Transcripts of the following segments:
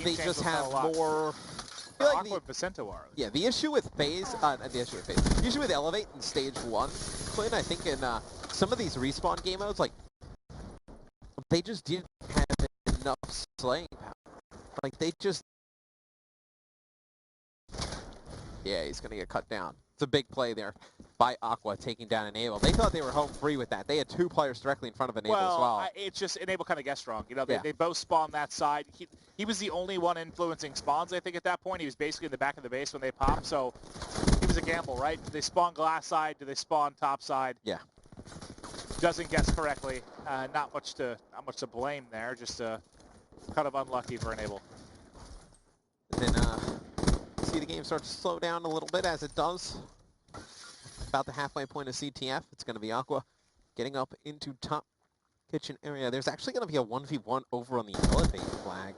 they just have more. I feel like Aqua and Vicento are. Yeah, the issue with FaZe, the issue with Elevate in stage 1, Clint, I think in some of these respawn game modes, like, they just didn't have enough slaying power. Like, they just... Yeah, he's going to get cut down. It's a big play there by Aqua taking down Enable. They thought they were home free with that. They had 2 players directly in front of Enable as well. It's just Enable kind of guessed wrong. You know, they both spawned that side. He was the only one influencing spawns, I think, at that point. He was basically in the back of the base when they popped, so it was a gamble, right? Do they spawn glass side? Do they spawn top side? Yeah. Doesn't guess correctly. Not much to blame there. Just kind of unlucky for Enable. And then see the game start to slow down a little bit as it does. About the halfway point of CTF, it's going to be Aqua getting up into top kitchen area. There's actually going to be a 1v1 over on the Elevate flag,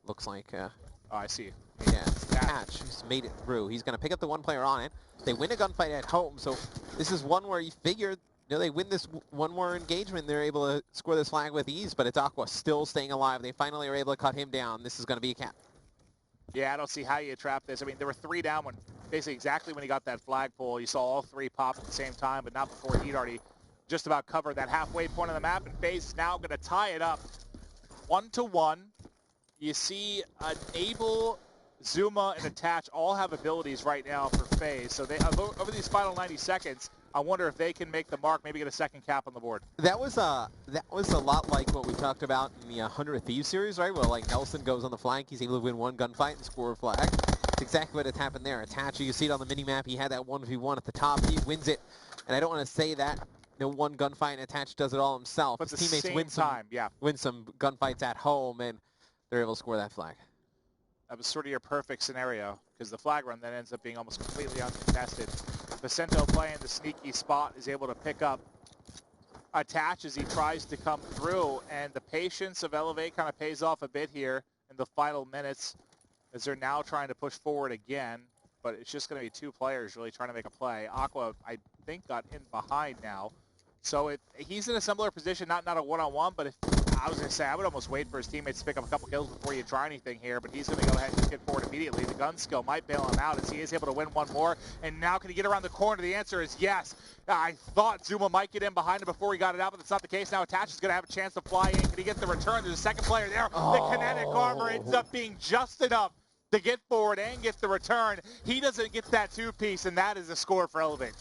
looks like. Oh, I see. Yeah, it's Catch who's made it through. He's going to pick up the 1 player on it. They win a gunfight at home, so this is one where you figure, you know, they win this one more engagement, they're able to score this flag with ease, but it's Aqua still staying alive. They finally are able to cut him down. This is going to be a cap. Yeah, I don't see how you trap this. I mean, there were 3 down when, basically exactly when he got that flagpole. You saw all 3 pop at the same time, but not before he'd already just about covered that halfway point of the map, and FaZe is now going to tie it up 1-1. You see Enable, Zuma, and Attach all have abilities right now for FaZe. So they over these final 90 seconds, I wonder if they can make the mark, maybe get a second cap on the board. That was a lot like what we talked about in the 100 Thieves series, right? Where like Nelson goes on the flank, he's able to win 1 gunfight and score a flag. It's exactly what has happened there. Attach, you see it on the mini-map, he had that 1v1 at the top, he wins it. And I don't want to say that, you know, 1 gunfight and Attach does it all himself. But his teammates win some gunfights at home, and they're able to score that flag. That was sort of your perfect scenario, because the flag run then ends up being almost completely uncontested. Vicento playing the sneaky spot is able to pick up Attach as he tries to come through, and the patience of Elevate kind of pays off a bit here in the final minutes as they're now trying to push forward again, but it's just going to be 2 players really trying to make a play. Aqua, I think, got in behind now. So he's in a similar position, not a one-on-one, but if I was going to say, I would almost wait for his teammates to pick up a couple kills before you try anything here, but he's going to go ahead and get forward immediately. The gun skill might bail him out as he is able to win 1 more, and now can he get around the corner? The answer is yes. I thought Zuma might get in behind him before he got it out, but that's not the case. Now Attach is going to have a chance to fly in. Can he get the return? There's a second player there. Oh. The kinetic armor ends up being just enough to get forward and get the return. He doesn't get that 2-piece, and that is a score for Elevate.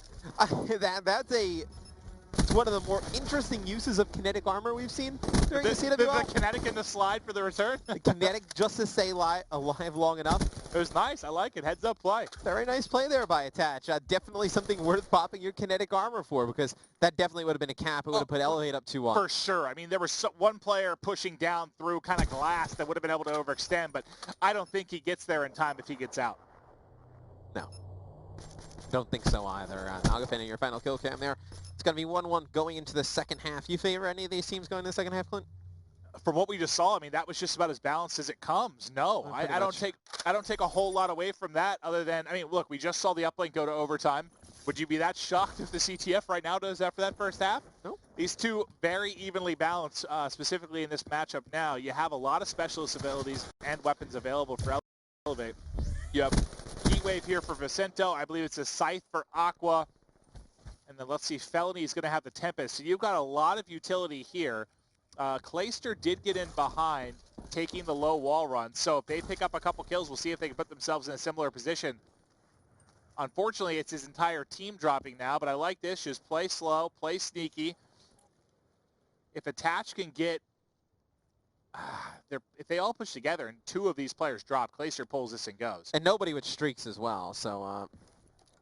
It's one of the more interesting uses of kinetic armor we've seen during the CWL. The kinetic in the slide for the return? The kinetic just to stay alive long enough. It was nice. I like it. Heads up play. Very nice play there by Attach. Definitely something worth popping your kinetic armor for, because that definitely would have been a cap. It would have put Elevate up 2-1. For sure. I mean, there was 1 player pushing down through kind of glass that would have been able to overextend, but I don't think he gets there in time if he gets out. No. Don't think so either. Nagafin, your final kill cam there. It's going to be 1-1 going into the second half. You favor any of these teams going to the second half, Clint? From what we just saw, I mean, that was just about as balanced as it comes. No, I don't take a whole lot away from that, other than, I mean, look, we just saw the uplink go to overtime. Would you be that shocked if the CTF right now does after that first half? No. These 2 very evenly balanced, specifically in this matchup now. You have a lot of specialist abilities and weapons available for Elevate. You have Heatwave here for Vicento. I believe it's a Scythe for Aqua. And then let's see, Felony is going to have the Tempest. So you've got a lot of utility here. Clayster did get in behind, taking the low wall run. So if they pick up a couple kills, we'll see if they can put themselves in a similar position. Unfortunately, it's his entire team dropping now, but I like this. Just play slow, play sneaky. If Attach can get... if they all push together and 2 of these players drop, Clayster pulls this and goes. And nobody with streaks as well, so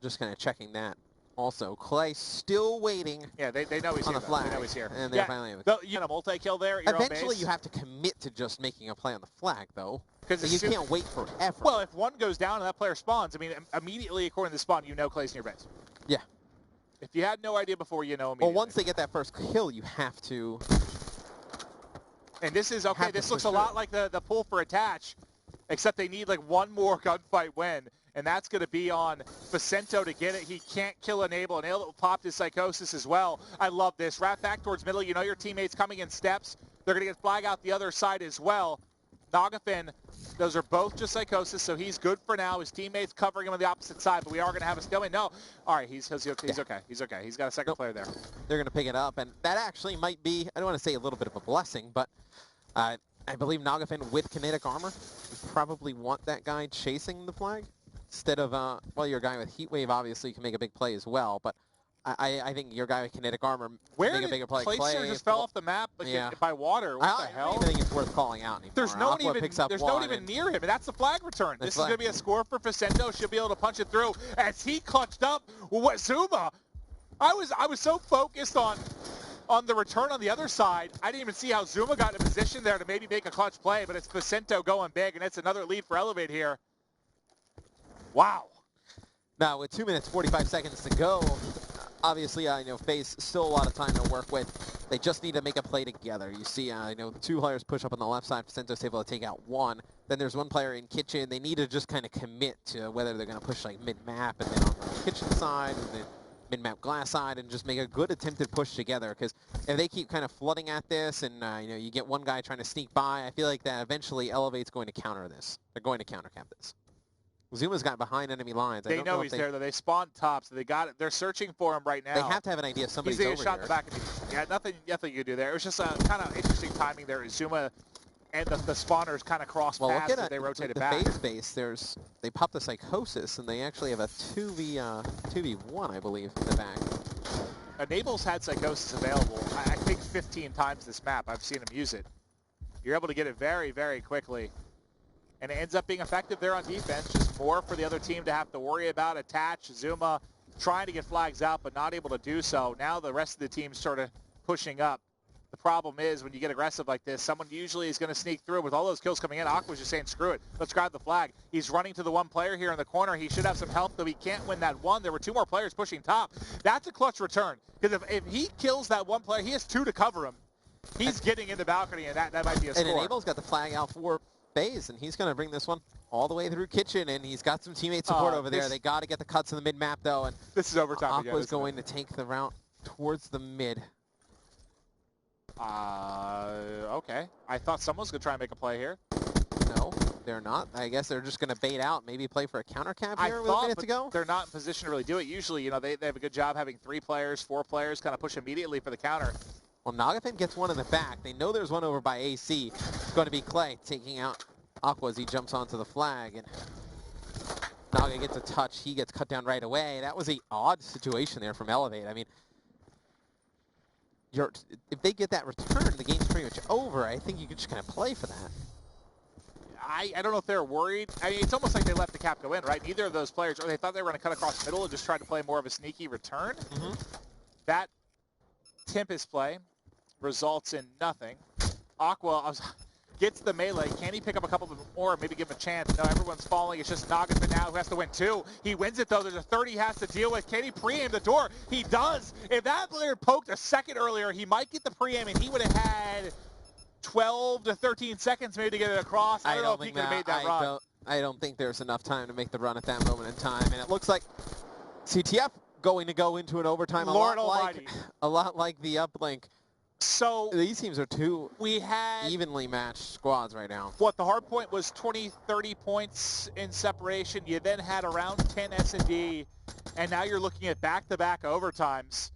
just kind of checking that. Also, Clay still waiting. Yeah, they know he's on here. the flag. They know he's here. And they're finally able to. You know, multi-kill there at your Eventually, own base. you have to commit to just making a play on the flag, though. Because you can't wait forever. Well, if 1 goes down and that player spawns, I mean, immediately according to the spawn, you know Clay's in your base. Yeah. If you had no idea before, you know immediately. Well, once they get that first kill, you have to. And this is okay. This looks a lot like the pull for Attach, except they need like 1 more gunfight win. And that's going to be on Vicento to get it. He can't kill Enable. Enable popped his Psychosis as well. I love this. Wrap back towards middle. You know your teammates coming in steps. They're going to get flag out the other side as well. Nagafin, those are both just Psychosis, so he's good for now. His teammates covering him on the opposite side, but we are going to have a stalemate. No. All right, he's okay. He's okay. He's got a second player there. They're going to pick it up, and that actually might be, I don't want to say a little bit of a blessing, but I believe Nagafin with kinetic armor, you probably want that guy chasing the flag instead of, well, your guy with Heat Wave obviously can make a big play as well, but I think your guy with kinetic armor make a bigger play. Placer just fell off the map by water. What the hell? I don't even think it's worth calling out anymore. There's no one even near him, and that's the flag return. This is going to be a score for Vicento. Should be able to punch it through as he clutched up with Zuma. I was so focused on the return on the other side, I didn't even see how Zuma got in a position there to maybe make a clutch play, but it's Vicento going big, and it's another lead for Elevate here. Wow. Now, with 2 minutes, 45 seconds to go, obviously, FaZe still a lot of time to work with. They just need to make a play together. You see, two players push up on the left side. Vicento's able to take out one. Then there's one player in Kitchen. They need to just kind of commit to whether they're going to push like mid-map and then on the Kitchen side and then mid-map glass side and just make a good attempted push together. Because if they keep kind of flooding at this and, you get one guy trying to sneak by, I feel like that eventually Elevate's going to counter this. They're going to countercap this. Zuma's got behind enemy lines. They know he's there, though. They spawned top, so they got it. They're searching for him right now. They have to have an idea somebody's over here. He's shot in the back of the... Yeah, nothing you could do there. It was just kind of interesting timing there. Zuma and the spawners kind of crossed paths as they rotated back. The FaZe base, they popped the Psychosis, and they actually have a 2v1, I believe, in the back. Enable's had Psychosis available, I think 15 times this map. I've seen him use it. You're able to get it very, very quickly. And it ends up being effective there on defense, just more for the other team to have to worry about. Attach, Zuma trying to get flags out, but not able to do so. Now the rest of the team's sort of pushing up. The problem is when you get aggressive like this, someone usually is going to sneak through. With all those kills coming in, Aqua's just saying, screw it, let's grab the flag. He's running to the one player here in the corner. He should have some help, though he can't win that one. There were two more players pushing top. That's a clutch return, because if he kills that one player, he has two to cover him. He's getting in the balcony, and that might be a score. And Enable's got the flag out for FaZe, and he's going to bring this one all the way through Kitchen, and he's got some teammate support over there. They got to get the cuts in the mid-map, though, and this is overtime again. Aqua's going to take the route towards the mid. Okay. I thought someone was going to try and make a play here. No, they're not. I guess they're just going to bait out, maybe play for a counter cap here with a minute to go. They're not in position to really do it. Usually, they have a good job having 3 players, 4 players kind of push immediately for the counter. Well, Nagafin gets one in the back. They know there's one over by AC. It's going to be Clay taking out Aqua as he jumps onto the flag. And Naga gets a touch. He gets cut down right away. That was an odd situation there from Elevate. I mean, if they get that return, the game's pretty much over. I think you can just kind of play for that. I don't know if they're worried. I mean, it's almost like they let the cap go in, right? Neither of those players, or they thought they were going to cut across the middle and just try to play more of a sneaky return. Mm-hmm. That Tempest play results in nothing. Aqua gets the melee. Can he pick up a couple more, maybe give him a chance? No, everyone's falling. It's just Nagafin now who has to win 2. He wins it, though. There's a 30 he has to deal with. Can he pre-aim the door? He does. If that player poked a second earlier, he might get the pre-aim, and he would have had 12 to 13 seconds maybe to get it across. I don't know if he could have made that run. I don't think there's enough time to make the run at that moment in time, and it looks like CTF going to go into an overtime a lot like the uplink. So these teams are two evenly matched squads right now. What the hard point was 20, 30 points in separation. You then had around 10 S&D, and now you're looking at back-to-back overtimes.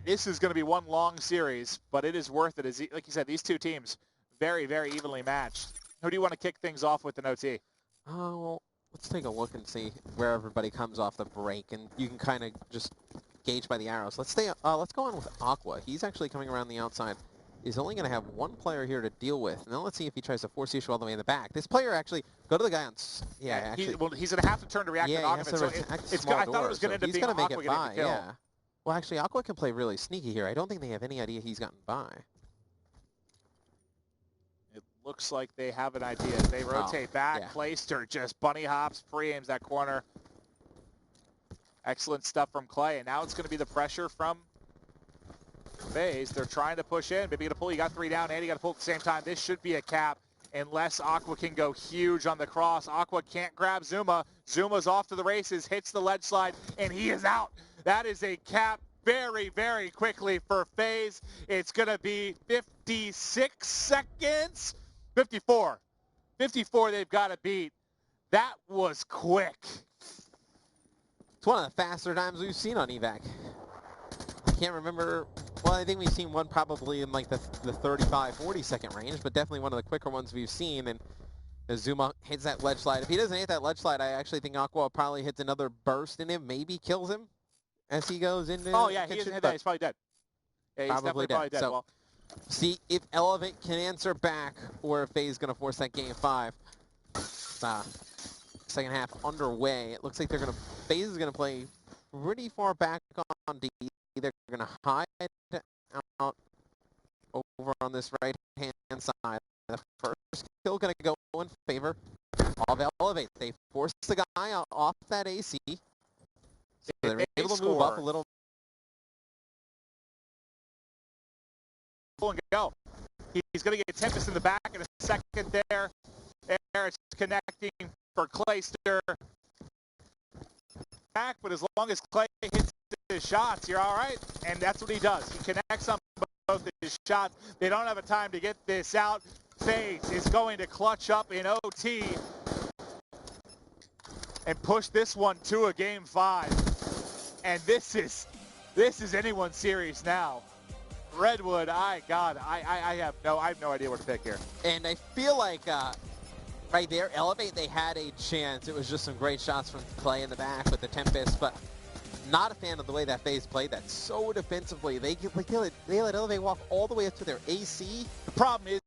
This is going to be one long series, but it is worth it. Like you said, these two teams very, very evenly matched. Who do you want to kick things off with in OT? Well, let's take a look and see where everybody comes off the break, and you can kind of just gauge by the arrows. Let's go on with Aqua. He's actually coming around the outside. He's only going to have one player here to deal with. And then let's see if he tries to force the issue all the way in the back. This player actually, go to the guy on... Yeah, he's going to have to turn to react to Nagafin. So I thought it was going to end up being Aqua getting the kill. Yeah. Well, actually, Aqua can play really sneaky here. I don't think they have any idea he's gotten by. It looks like they have an idea. They rotate back. Yeah. Clayster just bunny hops, pre-aims that corner. Excellent stuff from Clay. And now it's going to be the pressure from FaZe. They're trying to push in. Maybe going to pull. You got 3 down, and you got to pull at the same time. This should be a cap unless Aqua can go huge on the cross. Aqua can't grab Zuma. Zuma's off to the races, hits the ledge slide, and he is out. That is a cap very, very quickly for FaZe. It's going to be 56 seconds 54. 54 they've got to beat. That was quick. It's one of the faster times we've seen on evac. I can't remember. Well, I think we've seen one probably in like the 35, 40 second range, but definitely one of the quicker ones we've seen. And as Zuma hits that ledge slide, if he doesn't hit that ledge slide, I actually think Aqua probably hits another burst in him, maybe kills him as he goes into. Oh yeah, the he kitchen, hasn't hit that. He's probably dead. Yeah, he's probably definitely dead. So, Well, see if Elevate can answer back, or if FaZe going to force that game 5. Second half underway. It looks like they're going to. FaZe is going to play pretty far back on D. They're going to hide out over on this right-hand side. The first kill going to go in favor of Elevate. They force the guy off that AC. So they're able to move up a little. And go. He's going to get Tempest in the back in a second there. It's connecting for Clayster. Back, but as long as Clay hits his shots, you're all right. And that's what he does. He connects on both his shots. They don't have a time to get this out. FaZe is going to clutch up in OT and push this one to a game 5. And this is anyone's series now. Redwood, I have no idea what to pick here. And I feel like right there, Elevate, they had a chance. It was just some great shots from Clay in the back with the Tempest, but not a fan of the way that FaZe played that so defensively. They let Elevate walk all the way up to their AC. The problem